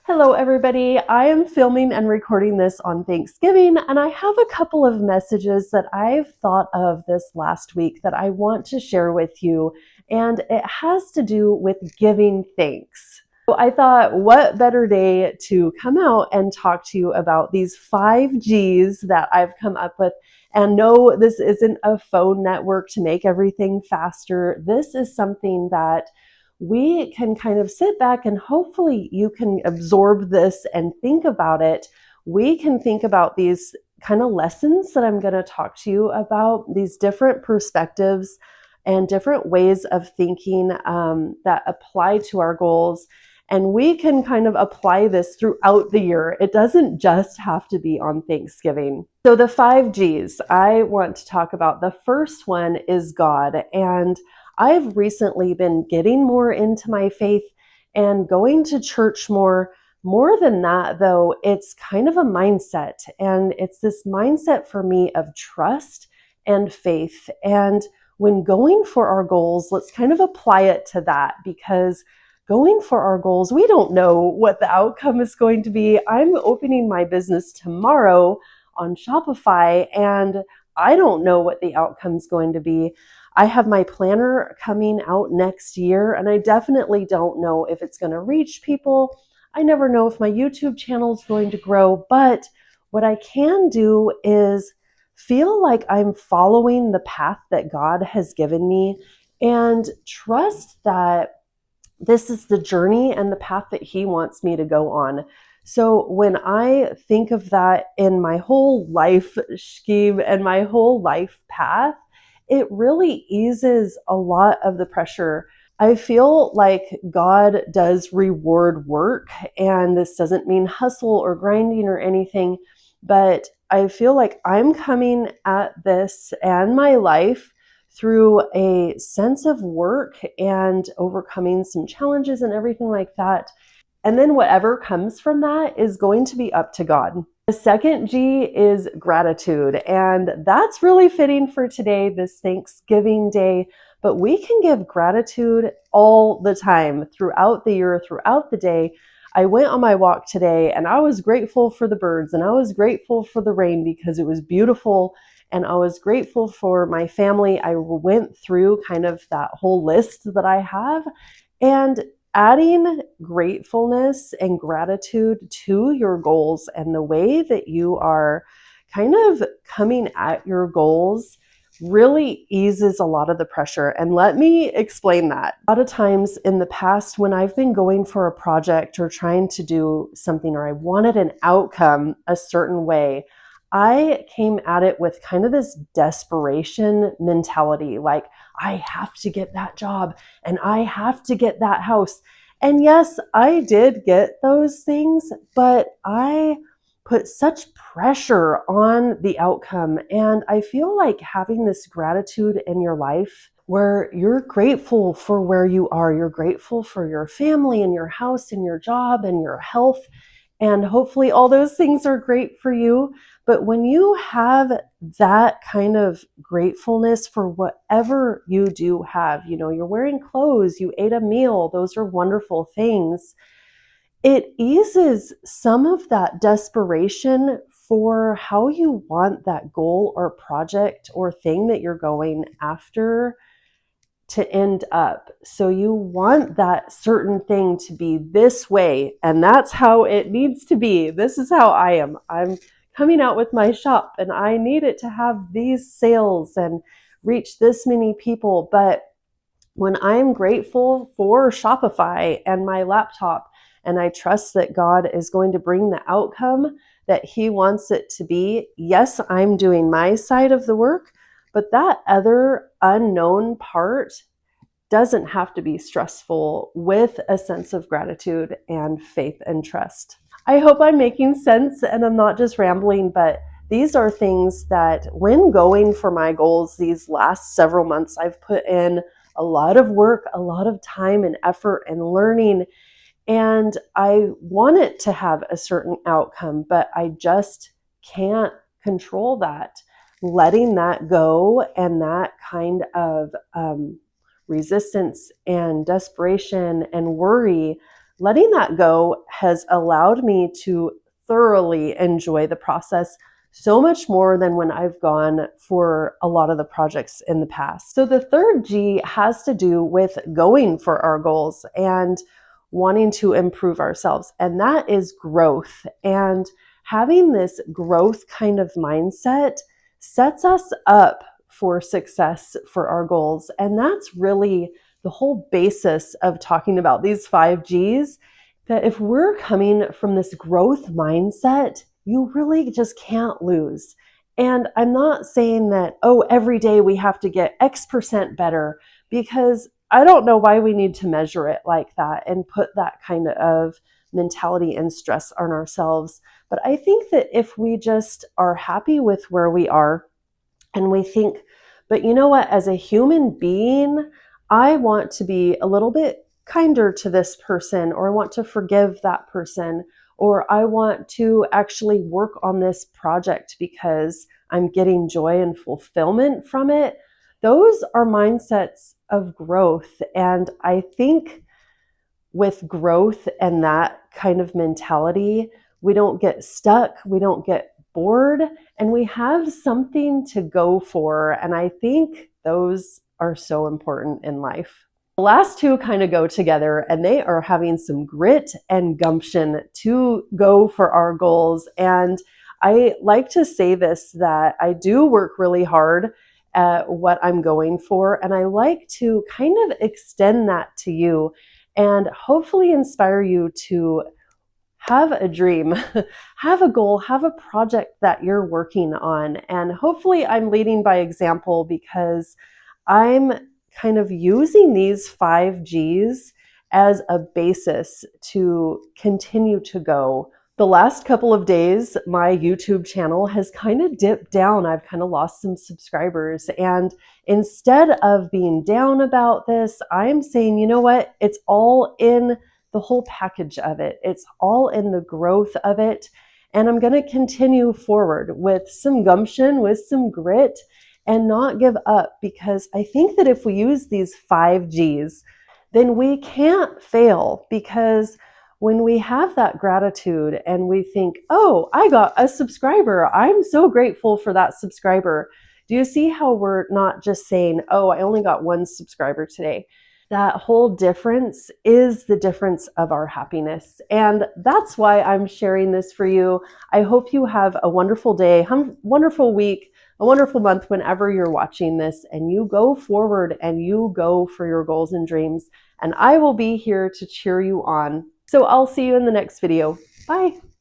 Hello, everybody. I am filming and recording this on Thanksgiving, and I have a couple of messages that I've thought of this last week that I want to share with you, and it has to do with giving thanks. So I thought, what better day to come out and talk to you about these 5 G's that I've come up with. And no, this isn't a phone network to make everything faster. This is something that we can kind of sit back and hopefully you can absorb this and think about it. We can think about these kind of lessons that I'm going to talk to you about, these different perspectives and different ways of thinking that apply to our goals. And we can kind of apply this throughout the year. It doesn't just have to be on Thanksgiving. So the 5 G's I want to talk about, the first one is God. And I've recently been getting more into my faith and going to church more. More than that, though, it's kind of a mindset. And it's this mindset for me of trust and faith. And when going for our goals, let's kind of apply it to that, because going for our goals, we don't know what the outcome is going to be. I'm opening my business tomorrow on Shopify, and I don't know what the outcome is going to be. I have my planner coming out next year, and I definitely don't know if it's going to reach people. I never know if my YouTube channel is going to grow, but what I can do is feel like I'm following the path that God has given me and trust that this is the journey and the path that He wants me to go on. So when I think of that in my whole life scheme and my whole life path, it really eases a lot of the pressure. I feel like God does reward work, and this doesn't mean hustle or grinding or anything, but I feel like I'm coming at this and my life through a sense of work and overcoming some challenges and everything like that. And then whatever comes from that is going to be up to God. The second G is gratitude. And that's really fitting for today, this Thanksgiving day. But we can give gratitude all the time, throughout the year, throughout the day. I went on my walk today and I was grateful for the birds and I was grateful for the rain because it was beautiful. And I was grateful for my family. I went through kind of that whole list that I have, and adding gratefulness and gratitude to your goals and the way that you are kind of coming at your goals really eases a lot of the pressure. And let me explain that. A lot of times in the past, when I've been going for a project or trying to do something, or I wanted an outcome a certain way, I came at it with kind of this desperation mentality, like I have to get that job and I have to get that house. And yes, I did get those things, but I put such pressure on the outcome. And I feel like having this gratitude in your life where you're grateful for where you are, you're grateful for your family and your house and your job and your health, and hopefully all those things are great for you. But when you have that kind of gratefulness for whatever you do have, you're wearing clothes, you ate a meal, those are wonderful things. It eases some of that desperation for how you want that goal or project or thing that you're going after to end up. So you want that certain thing to be this way, and that's how it needs to be. This is how I am. I'm coming out with my shop and I need it to have these sales and reach this many people. But when I'm grateful for Shopify and my laptop, and I trust that God is going to bring the outcome that He wants it to be, yes, I'm doing my side of the work, but that other unknown part doesn't have to be stressful, with a sense of gratitude and faith and trust. I hope I'm making sense and I'm not just rambling, but these are things that when going for my goals these last several months, I've put in a lot of work, a lot of time and effort and learning, and I want it to have a certain outcome, but I just can't control that. Letting that go and that kind of resistance and desperation and worry letting that go has allowed me to thoroughly enjoy the process so much more than when I've gone for a lot of the projects in the past. So the third G has to do with going for our goals and wanting to improve ourselves, and that is growth. And having this growth kind of mindset sets us up for success for our goals. And that's really the whole basis of talking about these 5 Gs, that if we're coming from this growth mindset, you really just can't lose. And I'm not saying that, oh, every day we have to get X% better, because I don't know why we need to measure it like that and put that kind of mentality and stress on ourselves. But I think that if we just are happy with where we are and we think, but you know what, as a human being, I want to be a little bit kinder to this person, or I want to forgive that person, or I want to actually work on this project because I'm getting joy and fulfillment from it. Those are mindsets of growth. And I think with growth and that kind of mentality, we don't get stuck, we don't get bored, and we have something to go for. And I think those are so important in life. The last two kind of go together, and they are having some grit and gumption to go for our goals. And I like to say this, that I do work really hard at what I'm going for, and I like to kind of extend that to you and hopefully inspire you to have a dream, have a goal, have a project that you're working on. And hopefully I'm leading by example, because I'm kind of using these 5 Gs as a basis to continue to go. The last couple of days, my YouTube channel has kind of dipped down. I've kind of lost some subscribers. And instead of being down about this, I'm saying, you know what? It's all in the whole package of it. It's all in the growth of it. And I'm going to continue forward with some gumption, with some grit, and not give up, because I think that if we use these 5 Gs, then we can't fail. Because when we have that gratitude and we think, oh, I got a subscriber, I'm so grateful for that subscriber. Do you see how we're not just saying, oh, I only got 1 subscriber today? That whole difference is the difference of our happiness. And that's why I'm sharing this for you. I hope you have a wonderful day, wonderful week, a wonderful month whenever you're watching this, and you go forward and you go for your goals and dreams. And I will be here to cheer you on. So I'll see you in the next video. Bye.